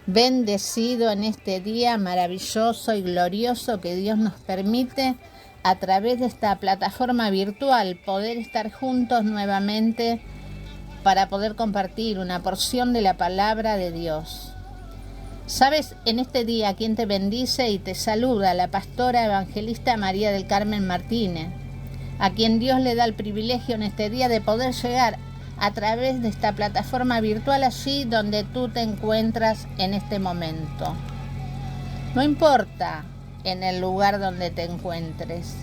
bendecido en este día maravilloso y glorioso que Dios nos permite a través de esta plataforma virtual poder estar juntos nuevamente para poder compartir una porción de la palabra de Dios. Sabes, en este día quien te bendice y te saluda, la pastora evangelista María del Carmen Martínez, a quien Dios le da el privilegio en este día de poder llegar a través de esta plataforma virtual allí donde tú te encuentras en este momento. No importa en el lugar donde te encuentres,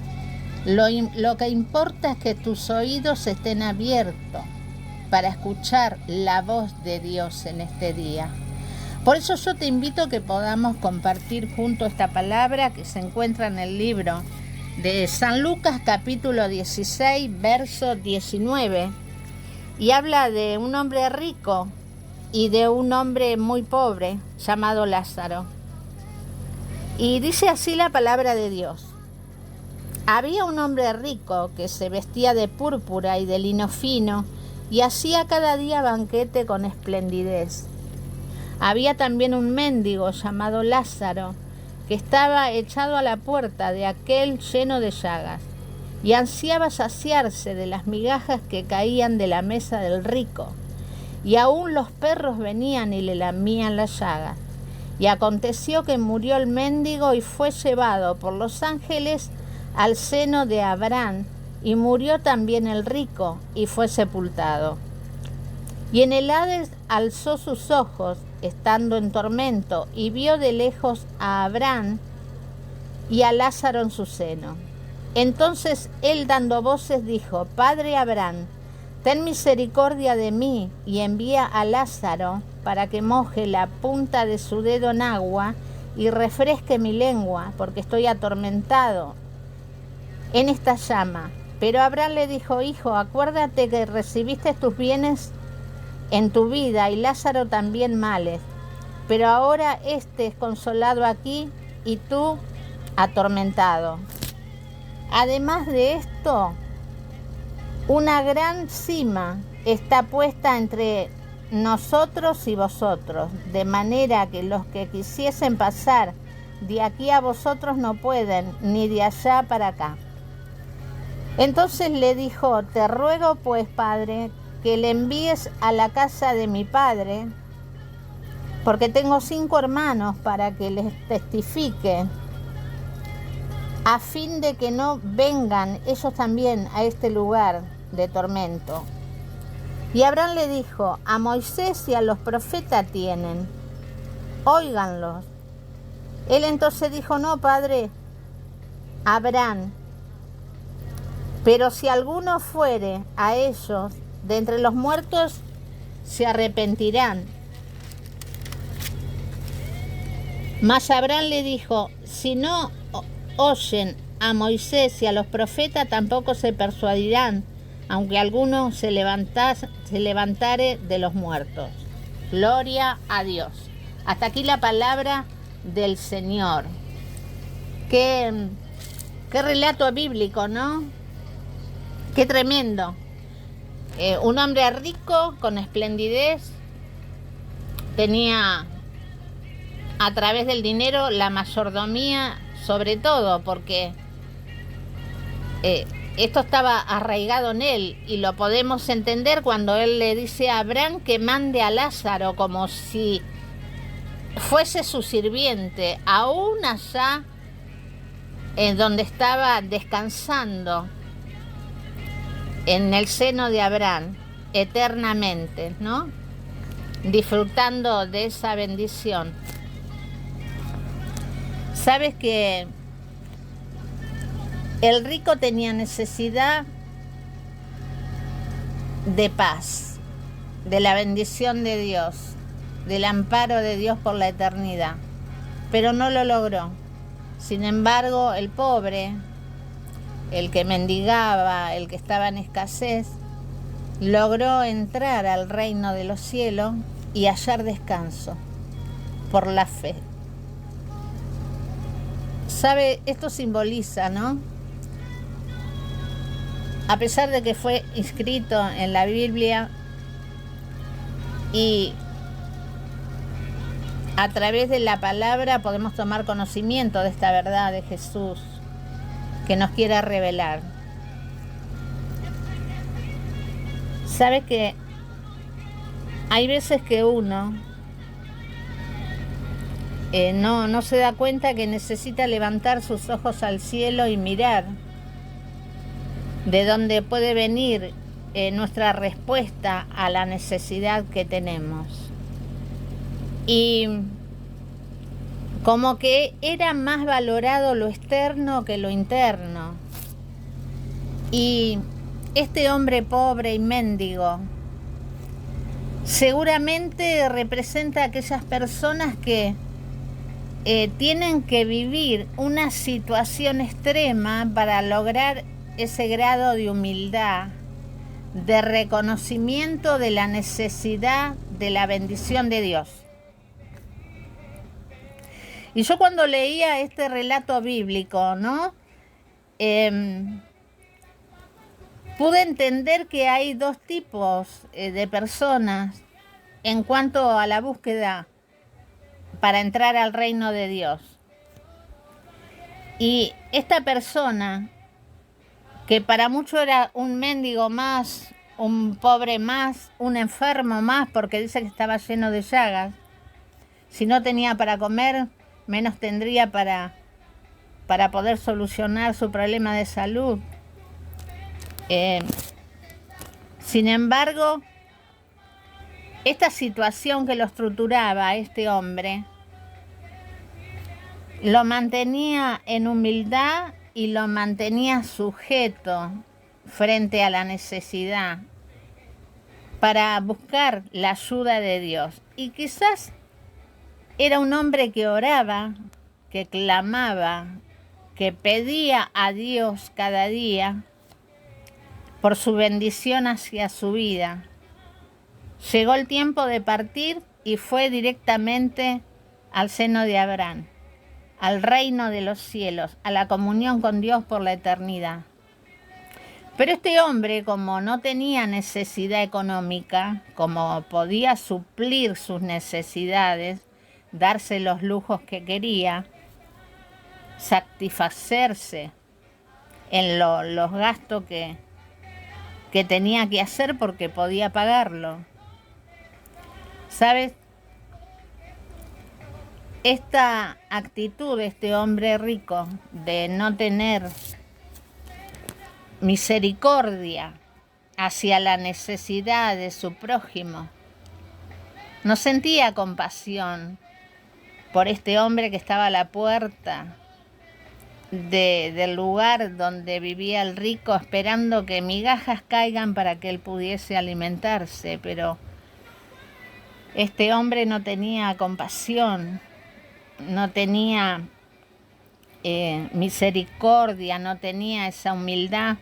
lo que importa es que tus oídos estén abiertos para escuchar la voz de Dios en este día. Por eso yo te invito a que podamos compartir junto esta palabra que se encuentra en el libro de San Lucas capítulo 16, verso 19, y habla de un hombre rico y de un hombre muy pobre llamado Lázaro. Y dice así la palabra de Dios. Había un hombre rico que se vestía de púrpura y de lino fino y hacía cada día banquete con esplendidez. Había también un mendigo llamado Lázaro que estaba echado a la puerta de aquel lleno de llagas y ansiaba saciarse de las migajas que caían de la mesa del rico, y aún los perros venían y le lamían las llagas. Y aconteció que murió el mendigo y fue llevado por los ángeles al seno de Abraham, y murió también el rico y fue sepultado. Y en el Hades alzó sus ojos, estando en tormento, y vio de lejos a Abraham y a Lázaro en su seno. Entonces él, dando voces, dijo: Padre Abraham, ten misericordia de mí y envía a Lázaro para que moje la punta de su dedo en agua y refresque mi lengua, porque estoy atormentado en esta llama. Pero Abraham le dijo: Hijo, acuérdate que recibiste tus bienes en tu vida y Lázaro también males, pero ahora este es consolado aquí y tú atormentado. Además de esto, una gran sima está puesta entre nosotros y vosotros, de manera que los que quisiesen pasar de aquí a vosotros no pueden, ni de allá para acá. Entonces le dijo: Te ruego pues, Padre, que le envíes a la casa de mi padre, porque tengo 5 hermanos, para que les testifique, a fin de que no vengan ellos también a este lugar de tormento. Y Abraham le dijo: A Moisés y a los profetas tienen, óiganlos. Él entonces dijo: No, Padre Abraham, pero si alguno fuere a ellos de entre los muertos, se arrepentirán. Mas Abraham le dijo: Si no oyen a Moisés y a los profetas, tampoco se persuadirán, aunque alguno se levantare de los muertos. Gloria a Dios. Hasta aquí la palabra del Señor. Qué relato bíblico, ¿no? Qué tremendo. Un hombre rico, con esplendidez, tenía a través del dinero la mayordomía sobre todo, porque esto estaba arraigado en él, y lo podemos entender cuando él le dice a Abraham que mande a Lázaro como si fuese su sirviente, aún allá donde estaba descansando en el seno de Abraham eternamente, ¿no? Disfrutando de esa bendición. Sabes que el rico tenía necesidad de paz, de la bendición de Dios, del amparo de Dios por la eternidad, pero no lo logró. Sin embargo, el pobre, el que mendigaba, el que estaba en escasez, logró entrar al reino de los cielos y hallar descanso por la fe. ¿Sabe? Esto simboliza, ¿no? A pesar de que fue inscrito en la Biblia y a través de la palabra podemos tomar conocimiento de esta verdad de Jesús que nos quiere revelar. ¿Sabes que hay veces que uno no se da cuenta que necesita levantar sus ojos al cielo y mirar de dónde puede venir nuestra respuesta a la necesidad que tenemos? Y como que era más valorado lo externo que lo interno. Y este hombre pobre y mendigo seguramente representa a aquellas personas que tienen que vivir una situación extrema para lograr ese grado de humildad, de reconocimiento de la necesidad de la bendición de Dios. Y yo cuando leía este relato bíblico, ¿no? Pude entender que hay dos tipos de personas en cuanto a la búsqueda para entrar al reino de Dios. Y esta persona, que para muchos era un mendigo más, un pobre más, un enfermo más, porque dice que estaba lleno de llagas, si no tenía para comer, menos tendría para poder solucionar su problema de salud. Sin embargo, esta situación que lo estructuraba a este hombre lo mantenía en humildad y lo mantenía sujeto frente a la necesidad para buscar la ayuda de Dios. Y quizás era un hombre que oraba, que clamaba, que pedía a Dios cada día por su bendición hacia su vida. Llegó el tiempo de partir y fue directamente al seno de Abraham, al reino de los cielos, a la comunión con Dios por la eternidad. Pero este hombre, como no tenía necesidad económica, como podía suplir sus necesidades, darse los lujos que quería, satisfacerse en los gastos que tenía que hacer porque podía pagarlo. ¿Sabes? Esta actitud de este hombre rico de no tener misericordia hacia la necesidad de su prójimo, no sentía compasión por este hombre que estaba a la puerta del lugar donde vivía el rico, esperando que migajas caigan para que él pudiese alimentarse, pero este hombre no tenía compasión, no tenía misericordia, no tenía esa humildad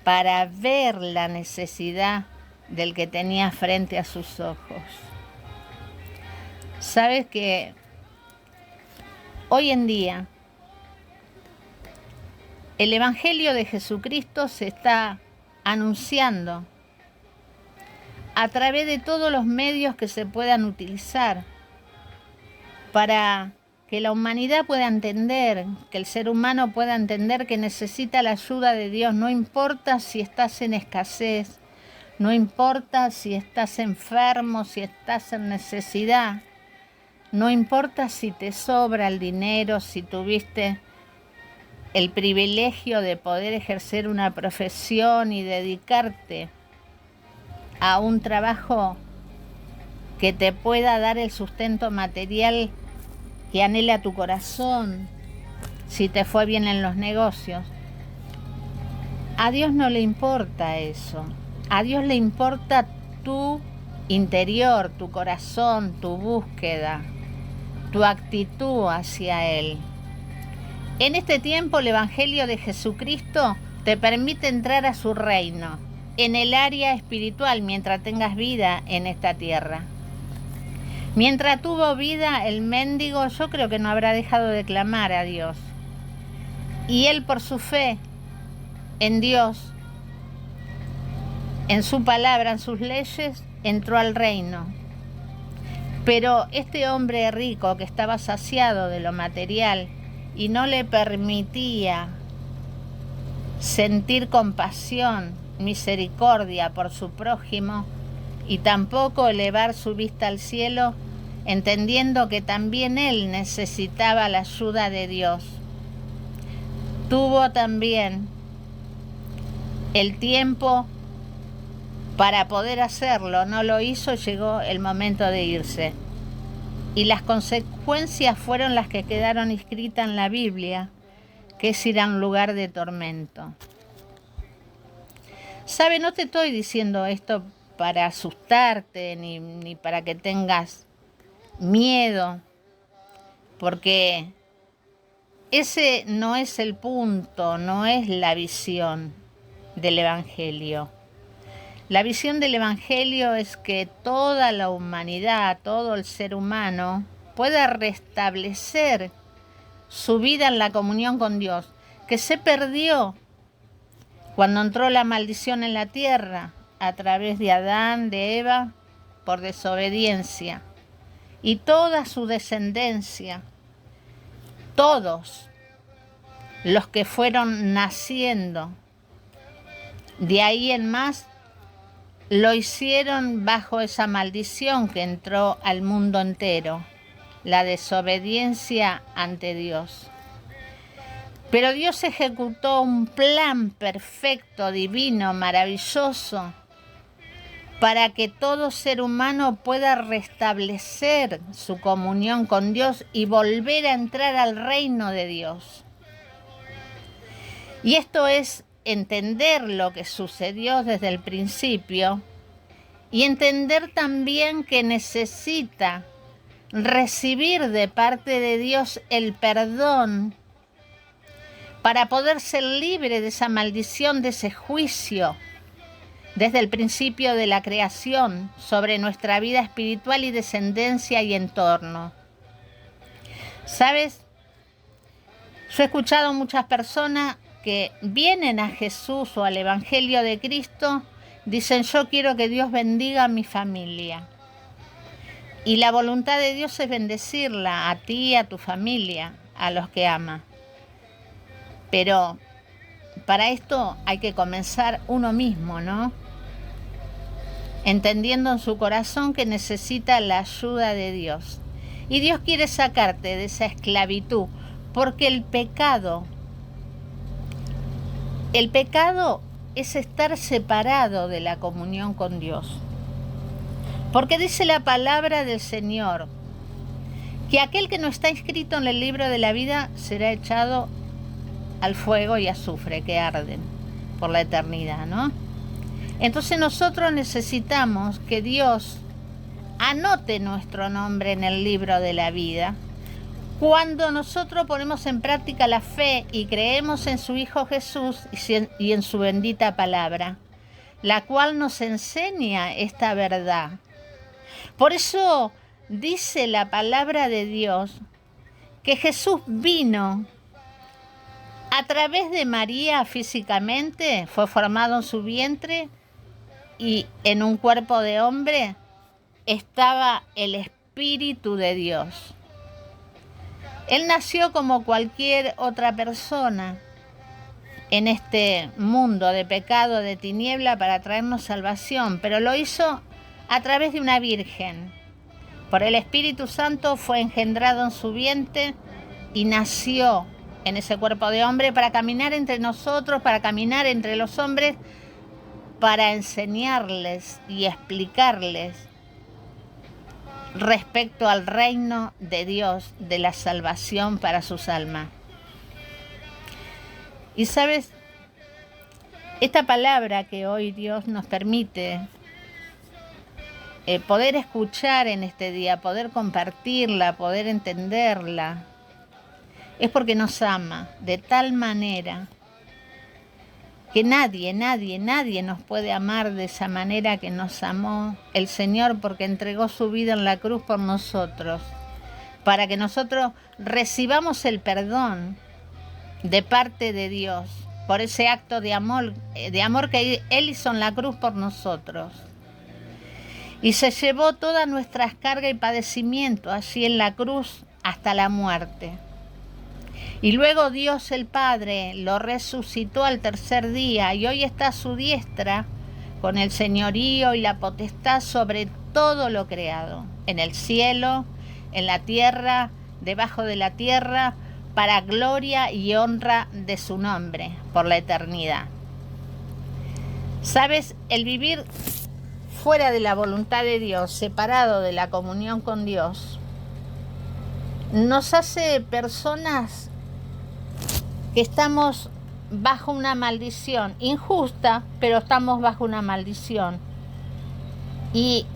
para ver la necesidad del que tenía frente a sus ojos. Sabes que hoy en día el Evangelio de Jesucristo se está anunciando a través de todos los medios que se puedan utilizar para que la humanidad pueda entender, que el ser humano pueda entender que necesita la ayuda de Dios. No importa si estás en escasez, no importa si estás enfermo, si estás en necesidad, no importa si te sobra el dinero, si tuviste el privilegio de poder ejercer una profesión y dedicarte a un trabajo que te pueda dar el sustento material que anhela tu corazón, si te fue bien en los negocios. A Dios no le importa eso. A Dios le importa tu interior, tu corazón, tu búsqueda, tu actitud hacia Él. En este tiempo el Evangelio de Jesucristo te permite entrar a su reino, en el área espiritual, mientras tengas vida en esta tierra. Mientras tuvo vida el mendigo, yo creo que no habrá dejado de clamar a Dios. Y él, por su fe en Dios, en su palabra, en sus leyes, entró al reino. Pero este hombre rico que estaba saciado de lo material y no le permitía sentir compasión, misericordia por su prójimo y tampoco elevar su vista al cielo, entendiendo que también él necesitaba la ayuda de Dios. Tuvo también el tiempo para poder hacerlo, no lo hizo, llegó el momento de irse. Y las consecuencias fueron las que quedaron escritas en la Biblia, que es ir a un lugar de tormento. ¿Sabe? No te estoy diciendo esto para asustarte ni para que tengas miedo, porque ese no es el punto, no es la visión del Evangelio. La visión del Evangelio es que toda la humanidad, todo el ser humano, pueda restablecer su vida en la comunión con Dios, que se perdió cuando entró la maldición en la tierra a través de Adán, de Eva, por desobediencia. Y toda su descendencia, todos los que fueron naciendo de ahí en más, lo hicieron bajo esa maldición que entró al mundo entero, la desobediencia ante Dios. Pero Dios ejecutó un plan perfecto, divino, maravilloso, para que todo ser humano pueda restablecer su comunión con Dios y volver a entrar al reino de Dios. Y esto es entender lo que sucedió desde el principio y entender también que necesita recibir de parte de Dios el perdón para poder ser libre de esa maldición, de ese juicio desde el principio de la creación sobre nuestra vida espiritual y descendencia y entorno. ¿Sabes? Yo he escuchado muchas personas que vienen a Jesús o al Evangelio de Cristo, dicen: yo quiero que Dios bendiga a mi familia. Y la voluntad de Dios es bendecirla a ti, a tu familia, a los que ama. Pero para esto hay que comenzar uno mismo, ¿no? Entendiendo en su corazón que necesita la ayuda de Dios. Y Dios quiere sacarte de esa esclavitud, porque el pecado es estar separado de la comunión con Dios. Porque dice la palabra del Señor que aquel que no está inscrito en el libro de la vida será echado al fuego y azufre que arden por la eternidad, ¿no? Entonces nosotros necesitamos que Dios anote nuestro nombre en el libro de la vida cuando nosotros ponemos en práctica la fe y creemos en su Hijo Jesús y en su bendita palabra, la cual nos enseña esta verdad. Por eso dice la palabra de Dios que Jesús vino a través de María físicamente, fue formado en su vientre y en un cuerpo de hombre estaba el Espíritu de Dios. Él nació como cualquier otra persona en este mundo de pecado, de tiniebla, para traernos salvación, pero lo hizo a través de una virgen. Por el Espíritu Santo fue engendrado en su vientre y nació en ese cuerpo de hombre para caminar entre nosotros, para caminar entre los hombres, para enseñarles y explicarles respecto al reino de Dios, de la salvación para sus almas. Y sabes, esta palabra que hoy Dios nos permite poder escuchar en este día, poder compartirla, poder entenderla, es porque nos ama de tal manera que nadie nos puede amar de esa manera que nos amó el Señor, porque entregó su vida en la cruz por nosotros, para que nosotros recibamos el perdón de parte de Dios, por ese acto de amor que Él hizo en la cruz por nosotros. y se llevó todas nuestras cargas y padecimientos allí en la cruz hasta la muerte. Y luego Dios el Padre lo resucitó al tercer día y hoy está a su diestra con el señorío y la potestad sobre todo lo creado, en el cielo, en la tierra, debajo de la tierra, para gloria y honra de su nombre por la eternidad. ¿Sabes? El vivir fuera de la voluntad de Dios, separado de la comunión con Dios, nos hace personas que estamos bajo una maldición injusta, pero estamos bajo una maldición. Y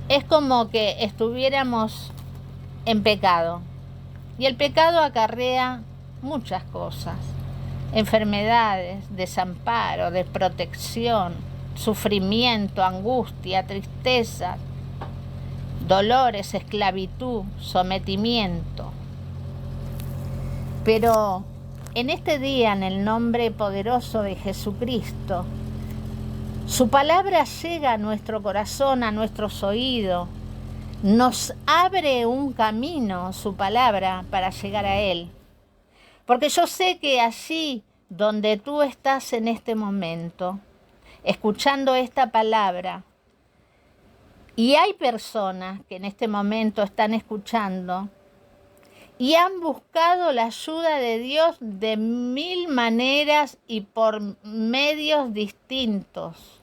es como que estuviéramos en pecado. Y el pecado acarrea muchas cosas: enfermedades, desamparo, desprotección, sufrimiento, angustia, tristeza, dolores, esclavitud, sometimiento. Pero en este día, en el nombre poderoso de Jesucristo, su palabra llega a nuestro corazón, a nuestros oídos, nos abre un camino, su palabra, para llegar a Él. Porque yo sé que allí donde tú estás en este momento, escuchando esta palabra, y hay personas que en este momento están escuchando y han buscado la ayuda de Dios de 1000 maneras y por medios distintos,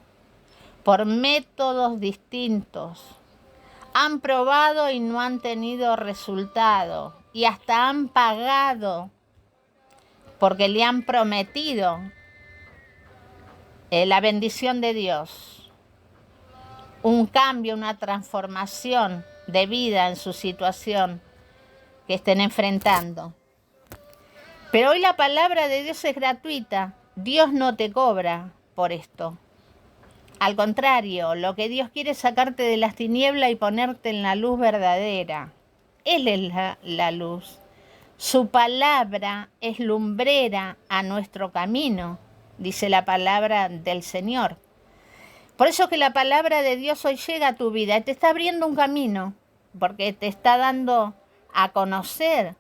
por métodos distintos. Han probado y no han tenido resultado y hasta han pagado porque le han prometido la bendición de Dios, un cambio, una transformación de vida en su situación que estén enfrentando. Pero hoy la palabra de Dios es gratuita. Dios no te cobra por esto. Al contrario, lo que Dios quiere es sacarte de las tinieblas y ponerte en la luz verdadera. Él es la luz. Su palabra es lumbrera a nuestro camino, dice la palabra del Señor. Por eso que la palabra de Dios hoy llega a tu vida y te está abriendo un camino, porque te está dando a conocer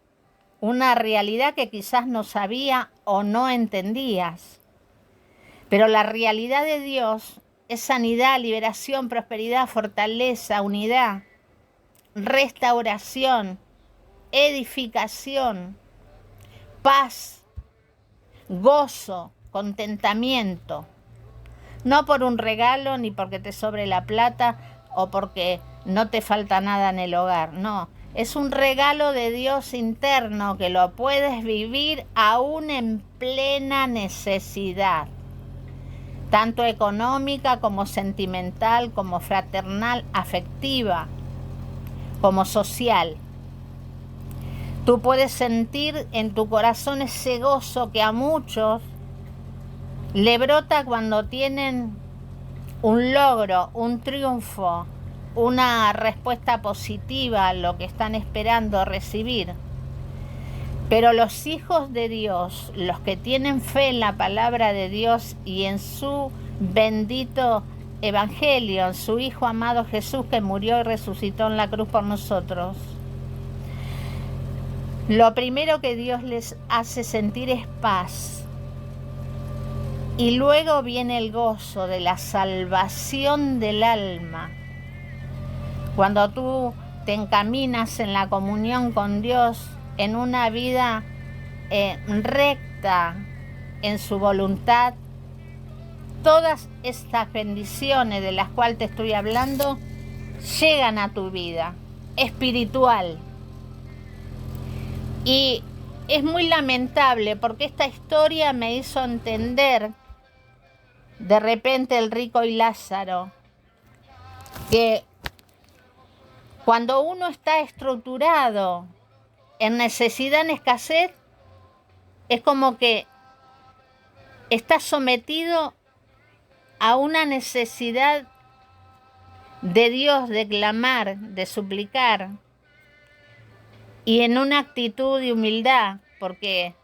una realidad que quizás no sabía o no entendías. Pero la realidad de Dios es sanidad, liberación, prosperidad, fortaleza, unidad, restauración, edificación, paz, gozo, contentamiento. No por un regalo, ni porque te sobre la plata o porque no te falta nada en el hogar, no. Es un regalo de Dios interno que lo puedes vivir aún en plena necesidad, tanto económica como sentimental, como fraternal, afectiva, como social. Tú puedes sentir en tu corazón ese gozo que a muchos le brota cuando tienen un logro, un triunfo, una respuesta positiva a lo que están esperando recibir. Pero los hijos de Dios, los que tienen fe en la palabra de Dios y en su bendito evangelio, en su Hijo amado Jesús que murió y resucitó en la cruz por nosotros, lo primero que Dios les hace sentir es paz. Y luego viene el gozo de la salvación del alma. Cuando tú te encaminas en la comunión con Dios, en una vida recta en su voluntad, todas estas bendiciones de las cuales te estoy hablando llegan a tu vida espiritual. Y es muy lamentable porque esta historia me hizo entender de repente el rico y Lázaro, que cuando uno está estructurado en necesidad, en escasez, es como que está sometido a una necesidad de Dios, de clamar, de suplicar, y en una actitud de humildad, porque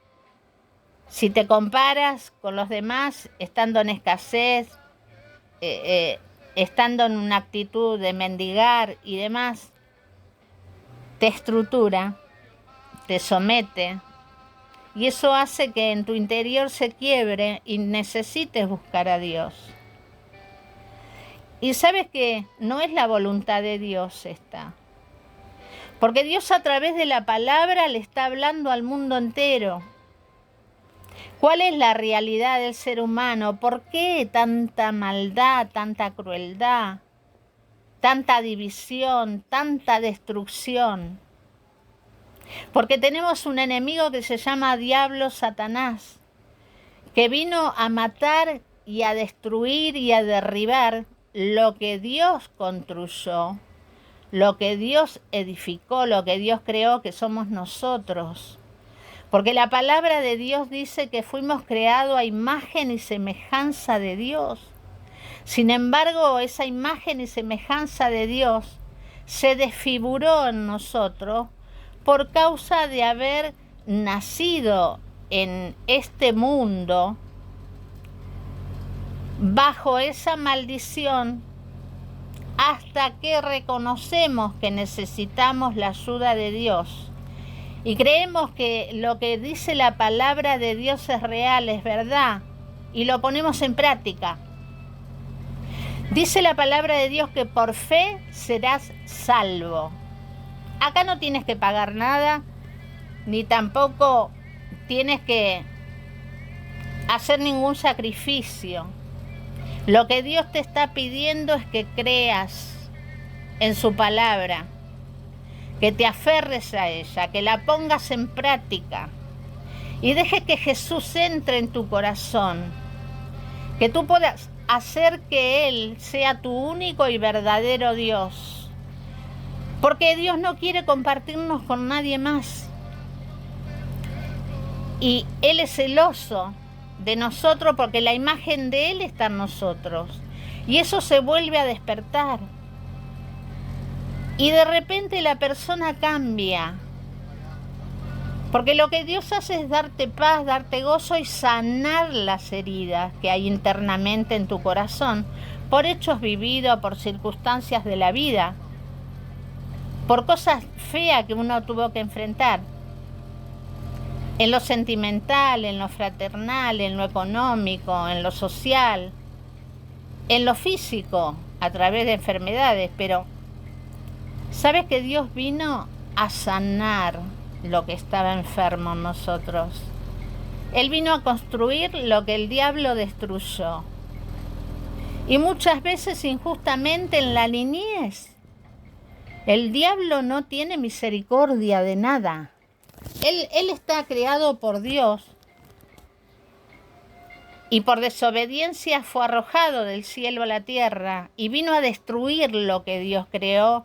si te comparas con los demás, estando en escasez, estando en una actitud de mendigar y demás, te estructura, te somete, y eso hace que en tu interior se quiebre y necesites buscar a Dios. Y sabes que no es la voluntad de Dios esta, porque Dios a través de la palabra le está hablando al mundo entero. ¿Cuál es la realidad del ser humano? ¿Por qué tanta maldad, tanta crueldad, tanta división, tanta destrucción? Porque tenemos un enemigo que se llama Diablo, Satanás, que vino a matar y a destruir y a derribar lo que Dios construyó, lo que Dios edificó, lo que Dios creó, que somos nosotros. Porque la palabra de Dios dice que fuimos creados a imagen y semejanza de Dios. Sin embargo, esa imagen y semejanza de Dios se desfiguró en nosotros por causa de haber nacido en este mundo bajo esa maldición, hasta que reconocemos que necesitamos la ayuda de Dios y creemos que lo que dice la palabra de Dios es real, es verdad, y lo ponemos en práctica. Dice la palabra de Dios que por fe serás salvo. Acá no tienes que pagar nada, ni tampoco tienes que hacer ningún sacrificio. Lo que Dios te está pidiendo es que creas en su palabra, que te aferres a ella, que la pongas en práctica y dejes que Jesús entre en tu corazón, que tú puedas hacer que Él sea tu único y verdadero Dios. Porque Dios no quiere compartirnos con nadie más. Y Él es celoso de nosotros porque la imagen de Él está en nosotros. Y eso se vuelve a despertar. Y de repente la persona cambia. Porque lo que Dios hace es darte paz, darte gozo y sanar las heridas que hay internamente en tu corazón por hechos vividos, por circunstancias de la vida, por cosas feas que uno tuvo que enfrentar, en lo sentimental, en lo fraternal, en lo económico, en lo social, en lo físico, a través de enfermedades. Pero ¿sabes que Dios vino a sanar lo que estaba enfermo en nosotros? Él vino a construir lo que el diablo destruyó. Y muchas veces injustamente en la niñez, el diablo no tiene misericordia de nada. Él está creado por Dios y por desobediencia fue arrojado del cielo a la tierra y vino a destruir lo que Dios creó,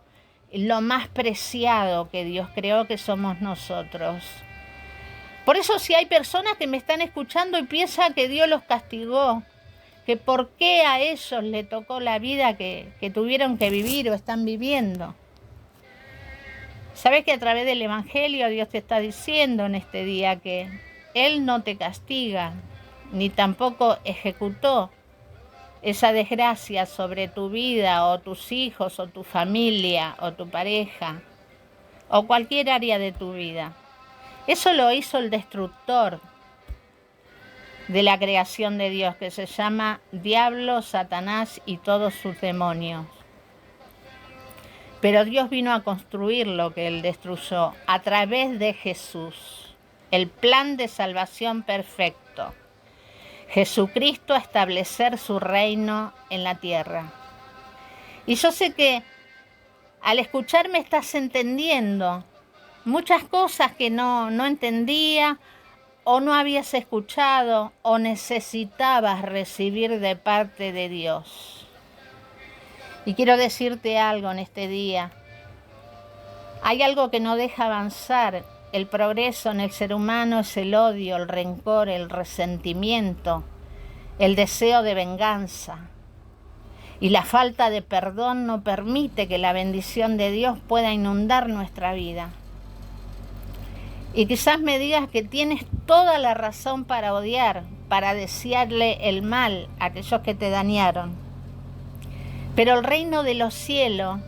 lo más preciado que Dios creó, que somos nosotros. Por eso si hay personas que me están escuchando y piensan que Dios los castigó, que por qué a ellos le tocó la vida que tuvieron que vivir o están viviendo. ¿Sabes que a través del Evangelio Dios te está diciendo en este día que Él no te castiga, ni tampoco ejecutó esa desgracia sobre tu vida o tus hijos o tu familia o tu pareja o cualquier área de tu vida? Eso lo hizo el destructor de la creación de Dios, que se llama Diablo, Satanás y todos sus demonios. Pero Dios vino a construir lo que Él destruyó a través de Jesús, el plan de salvación perfecto. Jesucristo a establecer su reino en la tierra. Y yo sé que al escucharme estás entendiendo muchas cosas que no entendía o no habías escuchado o necesitabas recibir de parte de Dios. Y quiero decirte algo en este día. Hay algo que no deja avanzar el progreso en el ser humano, es el odio, el rencor, el resentimiento, el deseo de venganza. Y la falta de perdón no permite que la bendición de Dios pueda inundar nuestra vida. Y quizás me digas que tienes toda la razón para odiar, para desearle el mal a aquellos que te dañaron. Pero el reino de los cielos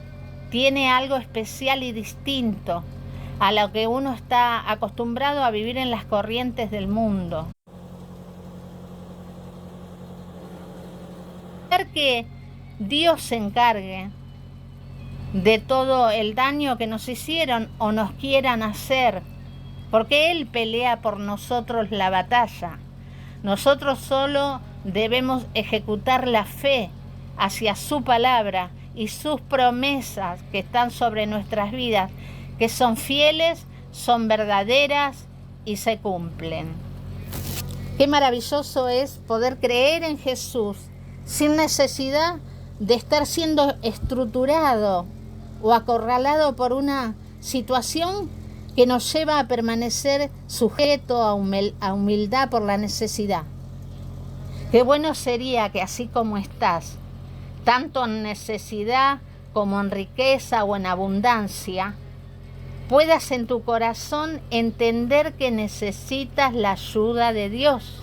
tiene algo especial y distinto a lo que uno está acostumbrado a vivir en las corrientes del mundo. Que Dios se encargue de todo el daño que nos hicieron o nos quieran hacer, porque Él pelea por nosotros la batalla. Nosotros solo debemos ejecutar la fe hacia su palabra y sus promesas que están sobre nuestras vidas, que son fieles, son verdaderas y se cumplen. Qué maravilloso es poder creer en Jesús sin necesidad de estar siendo estructurado o acorralado por una situación que nos lleva a permanecer sujeto a humildad por la necesidad. Qué bueno sería que así como estás, tanto en necesidad como en riqueza o en abundancia, puedas en tu corazón entender que necesitas la ayuda de Dios,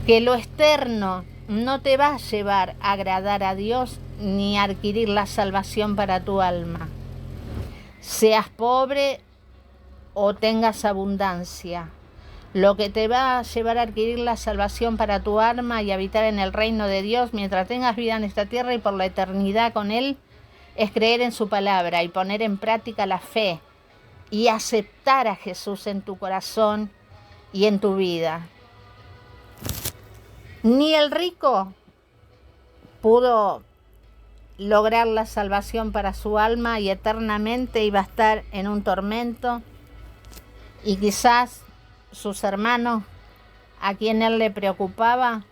que lo externo no te va a llevar a agradar a Dios ni a adquirir la salvación para tu alma. Seas pobre o tengas abundancia, lo que te va a llevar a adquirir la salvación para tu alma y habitar en el reino de Dios mientras tengas vida en esta tierra y por la eternidad con Él, es creer en su palabra y poner en práctica la fe y aceptar a Jesús en tu corazón y en tu vida. Ni el rico pudo lograr la salvación para su alma y eternamente iba a estar en un tormento, y quizás sus hermanos, a quien él le preocupaba,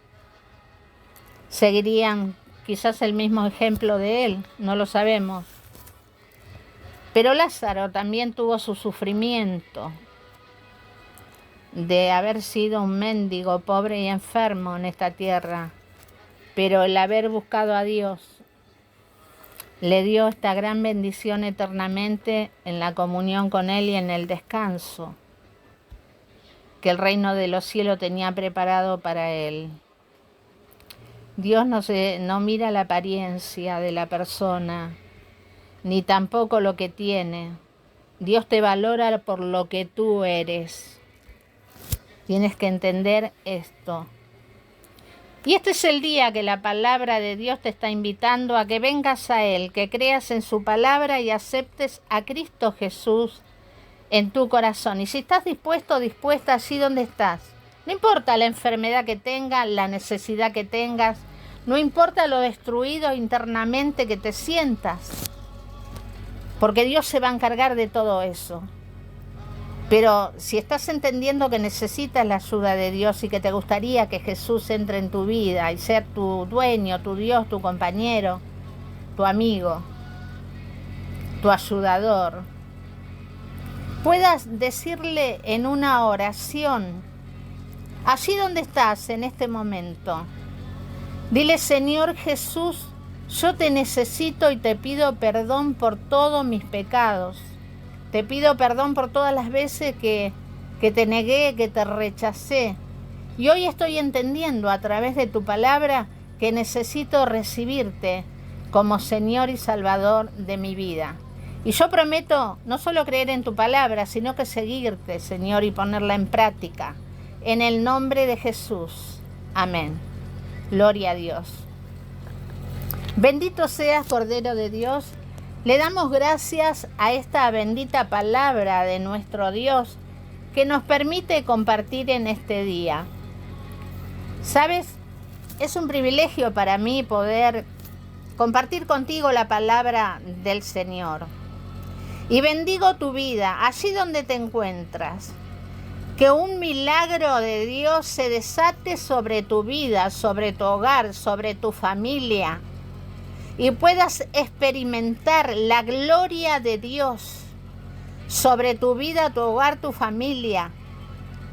seguirían quizás el mismo ejemplo de él, no lo sabemos. Pero Lázaro también tuvo su sufrimiento de haber sido un mendigo pobre y enfermo en esta tierra, pero el haber buscado a Dios le dio esta gran bendición eternamente en la comunión con Él y en el descanso que el reino de los cielos tenía preparado para Él. Dios no mira la apariencia de la persona, ni tampoco lo que tiene. Dios te valora por lo que tú eres. Tienes que entender esto. Y este es el día que la palabra de Dios te está invitando a que vengas a Él, que creas en su palabra y aceptes a Cristo Jesús en tu corazón. Y si estás dispuesto o dispuesta allí donde estás, no importa la enfermedad que tengas, la necesidad que tengas, no importa lo destruido internamente que te sientas, porque Dios se va a encargar de todo eso. Pero si estás entendiendo que necesitas la ayuda de Dios y que te gustaría que Jesús entre en tu vida y sea tu dueño, tu Dios, tu compañero, tu amigo, tu ayudador, puedas decirle en una oración, allí donde estás en este momento, dile: Señor Jesús, yo te necesito y te pido perdón por todos mis pecados. Te pido perdón por todas las veces que te negué, que te rechacé. Y hoy estoy entendiendo a través de tu palabra que necesito recibirte como Señor y Salvador de mi vida. Y yo prometo no solo creer en tu palabra, sino que seguirte, Señor, y ponerla en práctica. En el nombre de Jesús. Amén. Gloria a Dios. Bendito seas, Cordero de Dios. Le damos gracias a esta bendita palabra de nuestro Dios que nos permite compartir en este día. ¿Sabes? Es un privilegio para mí poder compartir contigo la palabra del Señor. Y bendigo tu vida allí donde te encuentras. Que un milagro de Dios se desate sobre tu vida, sobre tu hogar, sobre tu familia. Y puedas experimentar la gloria de Dios sobre tu vida, tu hogar, tu familia.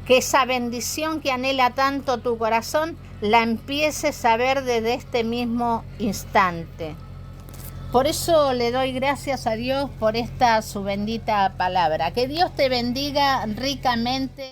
Que esa bendición que anhela tanto tu corazón la empieces a ver desde este mismo instante. Por eso le doy gracias a Dios por esta su bendita palabra. Que Dios te bendiga ricamente.